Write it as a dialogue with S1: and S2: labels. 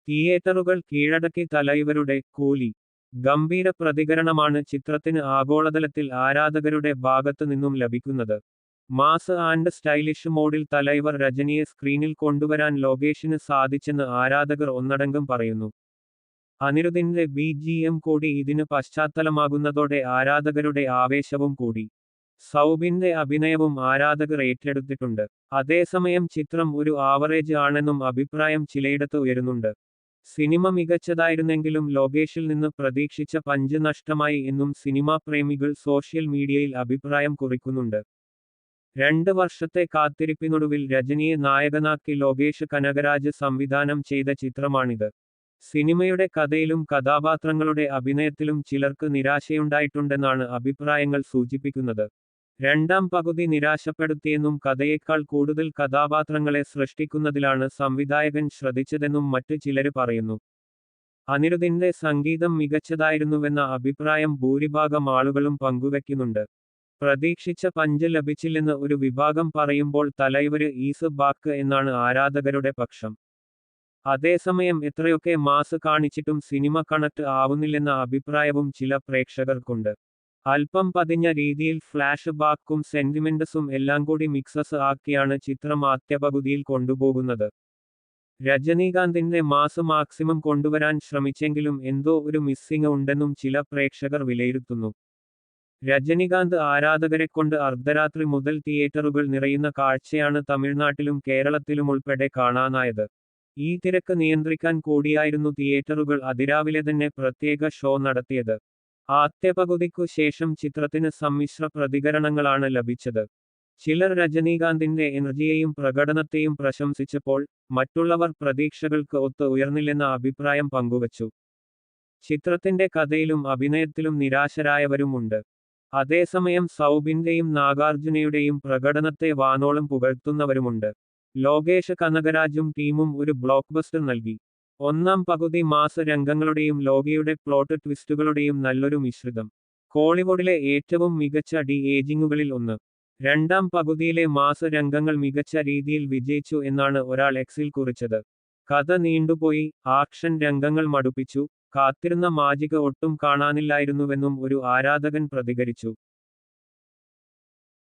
S1: തിയേറ്ററുകൾ കീഴടക്കി തലൈവരുടെ കൂലി. ഗംഭീര പ്രതികരണമാണ് ചിത്രത്തിന് ആഗോളതലത്തിൽ ആരാധകരുടെ ഭാഗത്ത് നിന്നും ലഭിക്കുന്നത്. മാസ് ആൻഡ് സ്റ്റൈലിഷ് മോഡിൽ തലൈവർ രജനിയെ സ്ക്രീനിൽ കൊണ്ടുവരാൻ ലോകേഷിന് സാധിച്ചെന്ന് ആരാധകർ ഒന്നടങ്കം പറയുന്നു. അനിരുദ്ധിന്റെ BGM കൂടി ഇതിന് പശ്ചാത്തലമാകുന്നതോടെ ആരാധകരുടെ ആവേശവും കൂടി. സൗബിന്റെ അഭിനയവും ആരാധകർ ഏറ്റെടുത്തിട്ടുണ്ട്. അതേസമയം ചിത്രം ഒരു ആവറേജ് ആണെന്നും അഭിപ്രായം ചിലയിടത്ത് ഉയരുന്നുണ്ട്. സിനിമ മികച്ചതായിരുന്നെങ്കിലും ലോകേഷിൽ നിന്ന് പ്രതീക്ഷിച്ച പഞ്ച് നഷ്ടമായി എന്നും സിനിമാ പ്രേമികൾ സോഷ്യൽ മീഡിയയിൽ അഭിപ്രായം കുറിക്കുന്നുണ്ട്. 2 വർഷത്തെ കാത്തിരിപ്പിനൊടുവിൽ രജനിയെ നായകനാക്കി ലോകേഷ് കനകരാജ് സംവിധാനം ചെയ്ത ചിത്രമാണിത്. സിനിമയുടെ കഥയിലും കഥാപാത്രങ്ങളുടെ അഭിനയത്തിലും ചിലർക്ക് നിരാശയുണ്ടായിട്ടുണ്ടെന്നാണ് അഭിപ്രായങ്ങൾ സൂചിപ്പിക്കുന്നത്. രണ്ടാം പകുതി നിരാശപ്പെടുത്തിയെന്നും കഥയേക്കാൾ കൂടുതൽ കഥാപാത്രങ്ങളെ സൃഷ്ടിക്കുന്നതിലാണ് സംവിധായകൻ ശ്രദ്ധിച്ചതെന്നും മറ്റ് ചിലര് പറയുന്നു. അനിരുദ്ധിന്റെ സംഗീതം മികച്ചതായിരുന്നുവെന്ന അഭിപ്രായം ഭൂരിഭാഗം ആളുകളും പങ്കുവെക്കുന്നുണ്ട്. പ്രതീക്ഷിച്ച പഞ്ച് ലഭിച്ചില്ലെന്ന് ഒരു വിഭാഗം പറയുമ്പോൾ തലൈവര് ഈസ് ബാക്ക് എന്നാണ് ആരാധകരുടെ പക്ഷം. അതേസമയം എത്രയൊക്കെ മാസ് കാണിച്ചിട്ടും സിനിമ കണക്ട് ആവുന്നില്ലെന്ന അഭിപ്രായവും ചില പ്രേക്ഷകർക്കുണ്ട്. അല്പം പതിഞ്ഞ രീതിയിൽ ഫ്ലാഷ് ബാക്കും സെന്റിമെന്റ്സും എല്ലാം കൂടി മിക്സസ് ആക്കിയാണ് ചിത്രം ആദ്യപകുതിയിൽ കൊണ്ടുപോകുന്നത്. രജനീകാന്തിന്റെ മാസ് മാക്സിമം കൊണ്ടുവരാൻ ശ്രമിച്ചെങ്കിലും എന്തോ ഒരു മിസ്സിംഗ് ഉണ്ടെന്നും ചില പ്രേക്ഷകർ വിലയിരുത്തുന്നു. രജനികാന്ത് ആരാധകരെക്കൊണ്ട് അർദ്ധരാത്രി മുതൽ തിയേറ്ററുകൾ നിറയുന്ന കാഴ്ചയാണ് തമിഴ്നാട്ടിലും കേരളത്തിലുമുൾപ്പെടെ കാണാനായത്. ഈ തിരക്ക് നിയന്ത്രിക്കാൻ കൂടിയായിരുന്നു തിയേറ്ററുകൾ അതിരാവിലെ തന്നെ പ്രത്യേക ഷോ നടത്തിയത്. ആദ്യ പകുതിക്കു ശേഷം ചിത്രത്തിന് സമ്മിശ്ര പ്രതികരണങ്ങളാണ് ലഭിച്ചത്. ചിലർ രജനീകാന്തിന്റെ എനർജിയെയും പ്രകടനത്തെയും പ്രശംസിച്ചപ്പോൾ മറ്റുള്ളവർ പ്രതീക്ഷകൾക്ക് ഒത്ത് ഉയർന്നില്ലെന്ന അഭിപ്രായം പങ്കുവച്ചു. ചിത്രത്തിന്റെ കഥയിലും അഭിനയത്തിലും നിരാശരായവരുമുണ്ട്. അതേസമയം സൗബിന്റെയും നാഗാർജുനയുടെയും പ്രകടനത്തെ വാനോളം പുകഴ്ത്തുന്നവരുമുണ്ട്. ലോകേഷ് കനകരാജും ടീമും ഒരു ബ്ലോക്ക്ബസ്റ്റർ നൽകി. ഒന്നാം പകുതി മാസ് രംഗങ്ങളുടെയും ലോകയുടെ പ്ലോട്ട് ട്വിസ്റ്റുകളുടെയും നല്ലൊരു മിശ്രിതം. കോളിവുഡിലെ ഏറ്റവും മികച്ച ഏജിങ്ങുകളിൽ ഒന്ന്. രണ്ടാം പകുതിയിലെ മാസ് രംഗങ്ങൾ മികച്ച രീതിയിൽ വിജയിച്ചു എന്നാണ് ഒരാൾ എക്സിൽ കുറിച്ചത്. കഥ നീണ്ടുപോയി, ആക്ഷൻ രംഗങ്ങൾ മടുപ്പിച്ചു, കാത്തിരുന്ന മാജിക് ഒട്ടും കാണാനില്ലായിരുന്നുവെന്നും ഒരു ആരാധകൻ പ്രതികരിച്ചു.